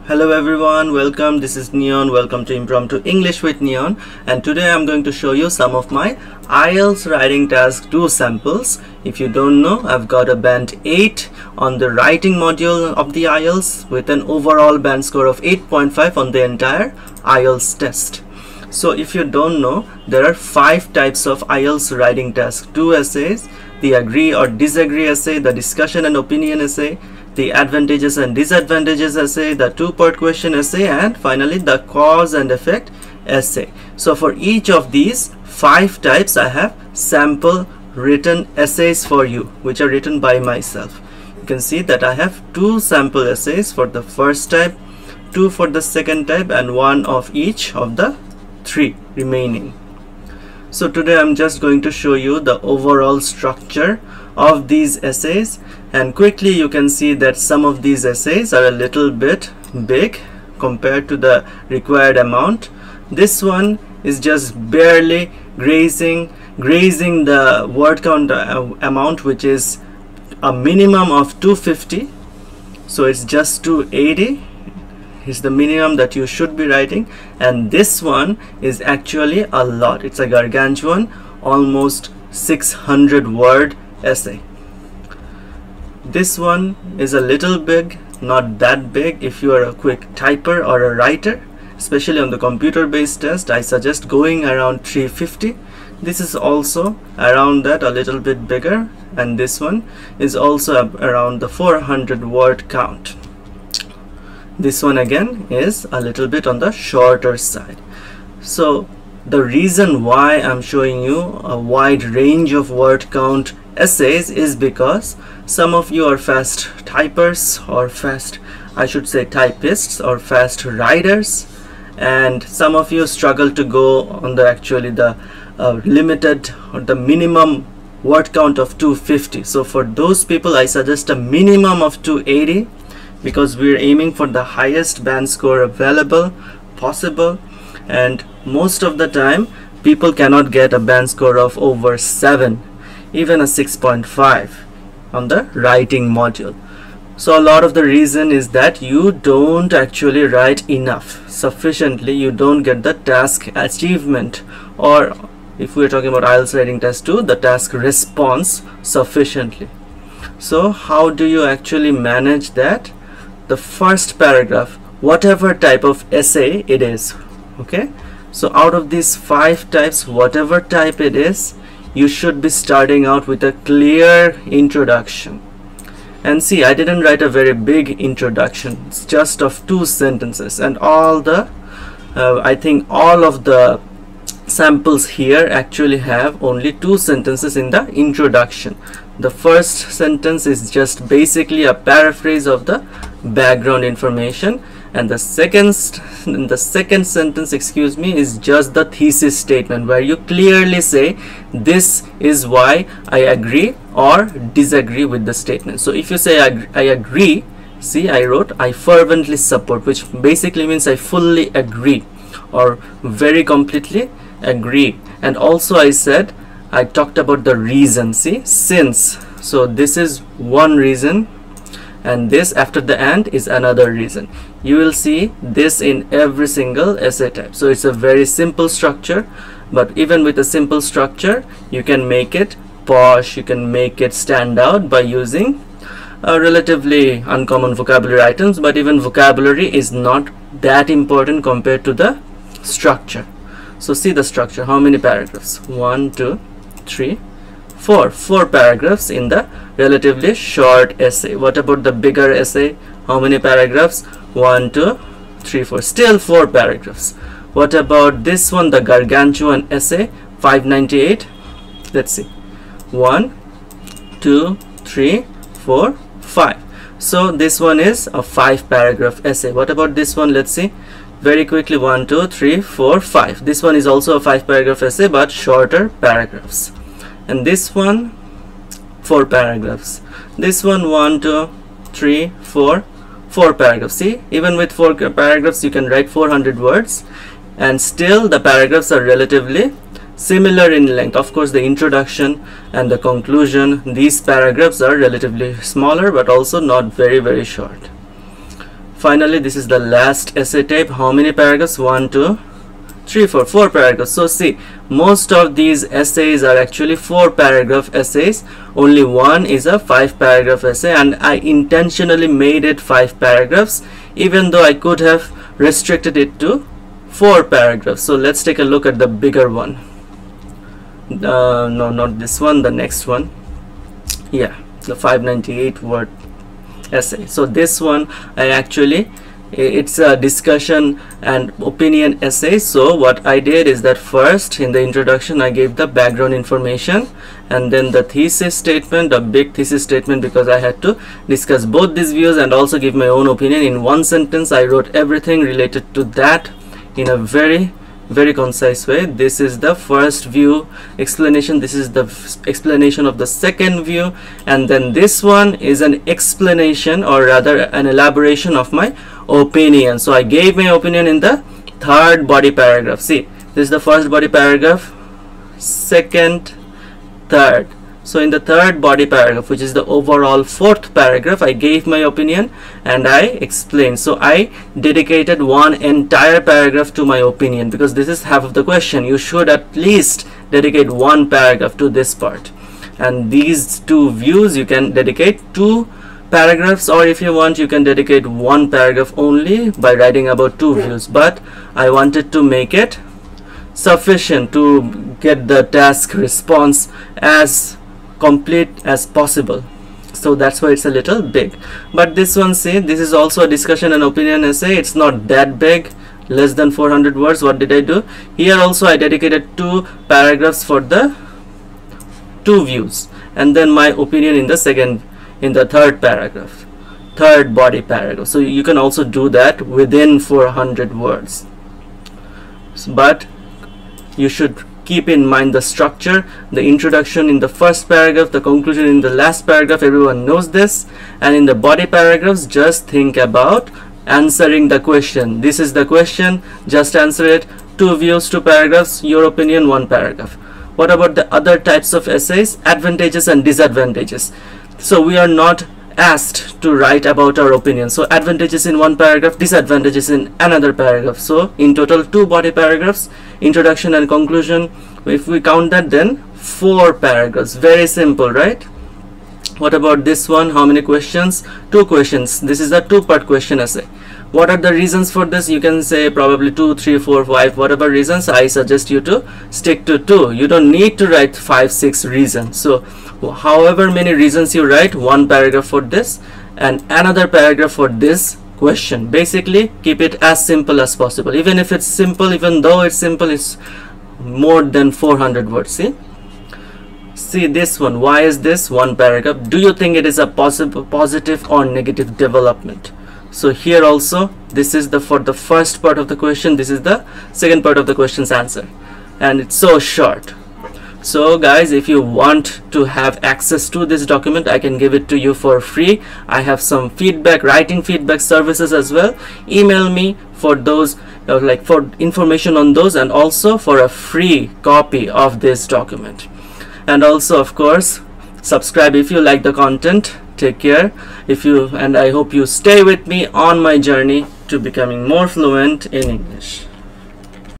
Hello everyone, welcome. This is Neon. Welcome to Impromptu English with Neon, and today I'm going to show you some of my IELTS writing task 2 samples. If you don't know, I've got a band 8 on the writing module of the IELTS with an overall band score of 8.5 on the entire IELTS test. So if you don't know, there are 5 types of IELTS writing task 2 essays: the agree or disagree essay, the discussion and opinion essay, the advantages and disadvantages essay, the 2-part question essay, and finally the cause and effect essay. So for each of these 5 types, I have sample written essays for you, which are written by myself. You can see that I have 2 sample essays for the first type, 2 for the second type, and 1 of each of the 3 remaining. So today I'm just going to show you the overall structure of these essays, and quickly you can see that some of these essays are a little bit big compared to the required amount. This one is just barely grazing the word count amount, which is a minimum of 250. So it's just 280 is the minimum that you should be writing, and this one is actually a lot. It's a gargantuan, almost 600 word essay. This one is a little big, not that big. If you are a quick typer or a writer, especially on the computer based test, I suggest going around 350. This is also around that, a little bit bigger, and this one is also around the 400 word count. This one again is a little bit on the shorter side. So the reason why I'm showing you a wide range of word count essays is because some of you are fast typers, or typists, or fast writers, and some of you struggle to go on the limited or the minimum word count of 250. So for those people, I suggest a minimum of 280, because we're aiming for the highest band score available possible, and most of the time people cannot get a band score of over 7, even a 6.5 on the writing module. So a lot of the reason is that you don't actually write enough sufficiently. You don't get the task achievement, or if we're talking about IELTS writing test 2, the task response sufficiently. So how do you actually manage that? The first paragraph, whatever type of essay it is, okay, so out of these 5 types, whatever type it is, you should be starting out with a clear introduction. And see, I didn't write a very big introduction. It's just of 2 sentences, and all the I think all of the samples here actually have only 2 sentences in the introduction. The first sentence is just basically a paraphrase of the background information, and the second sentence, excuse me, is just the thesis statement, where you clearly say this is why I agree or disagree with the statement. So if you say I agree, see, I wrote I fervently support, which basically means I fully agree or very completely agree. And also I talked about the reason, see, since. So this is one reason, and this after the and is another reason. You will see this in every single essay type. So it's a very simple structure, but even with a simple structure, you can make it posh, you can make it stand out by using relatively uncommon vocabulary items. But even vocabulary is not that important compared to the structure. So see the structure. How many paragraphs? 1, 2, 3, 4 paragraphs in the relatively short essay. What about the bigger essay? How many paragraphs? 1, 2, 3, 4. Still 4 paragraphs. What about this one, the gargantuan essay, 598? Let's see. 1, 2, 3, 4, 5. So this one is a 5 paragraph essay. What about this one? Let's see very quickly. 1, 2, 3, 4, 5. This one is also a 5 paragraph essay, but shorter paragraphs. And this one, 4 paragraphs. This one, 1, 2, 3, 4 paragraphs. See, even with 4 paragraphs you can write 400 words, and still the paragraphs are relatively similar in length. Of course, the introduction and the conclusion, these paragraphs are relatively smaller, but also not very short. finally this is the last essay type. How many paragraphs? 1 2 3 4 4 paragraphs. So see, most of these essays are actually 4 paragraph essays. Only one is a 5 paragraph essay, and I intentionally made it 5 paragraphs, even though I could have restricted it to 4 paragraphs. So let's take a look at the bigger one. No, not this one, the next one. Yeah, the 598 word essay. So this one, I actually, it's a discussion and opinion essay. So what I did is that first in the introduction I gave the background information, and then the thesis statement, a big thesis statement, because I had to discuss both these views and also give my own opinion. In one sentence I wrote everything related to that in a very concise way. This is the first view explanation, this is the explanation of the second view, and then this one is an explanation, or rather an elaboration of my opinion. So I gave my opinion in the third body paragraph. See, this is the first body paragraph, second, third. So in the third body paragraph, which is the overall 4th paragraph, I gave my opinion and I explained. So I dedicated one entire paragraph to my opinion, because this is half of the question. You should at least dedicate one paragraph to this part. And these two views, you can dedicate 2 paragraphs, or if you want, you can dedicate 1 paragraph only by writing about 2 views. But I wanted to make it sufficient to get the task response as complete as possible. So that's why it's a little big. But this one, see, this is also a discussion and opinion essay. It's not that big, less than 400 words. What did I do? Here also I dedicated 2 paragraphs for the 2 views, and then my opinion in the third paragraph, third body paragraph. So you can also do that within 400 words. But you should keep in mind the structure, the introduction in the first paragraph, the conclusion in the last paragraph. Everyone knows this. And in the body paragraphs, just think about answering the question. This is the question, just answer it. 2 views, 2 paragraphs, your opinion, 1 paragraph. What about the other types of essays? Advantages and disadvantages. So we are not asked to write about our opinion. So advantages in 1 paragraph, disadvantages in another paragraph. So in total 2 body paragraphs, introduction and conclusion. If we count that, then 4 paragraphs. Very simple, right? What about this one? How many questions? 2 questions. This is a 2-part question essay. What are the reasons for this? You can say probably 2, 3, 4, 5, whatever reasons. I suggest you to stick to 2. You don't need to write 5, 6 reasons. So however many reasons you write, 1 paragraph for this and another paragraph for this question. Basically keep it as simple as possible. Even if it's simple, even though it's simple, it's more than 400 words. See this one. Why is this 1 paragraph? Do you think it is a positive or negative development? So here also, this is for the first part of the question, this is the second part of the question's answer, and it's so short. So guys, if you want to have access to this document, I can give it to you for free. I have some feedback, writing feedback services as well. Email me for those, for information on those, and also for a free copy of this document. And also, of course, subscribe if you like the content. Take care, and I hope you stay with me on my journey to becoming more fluent in English.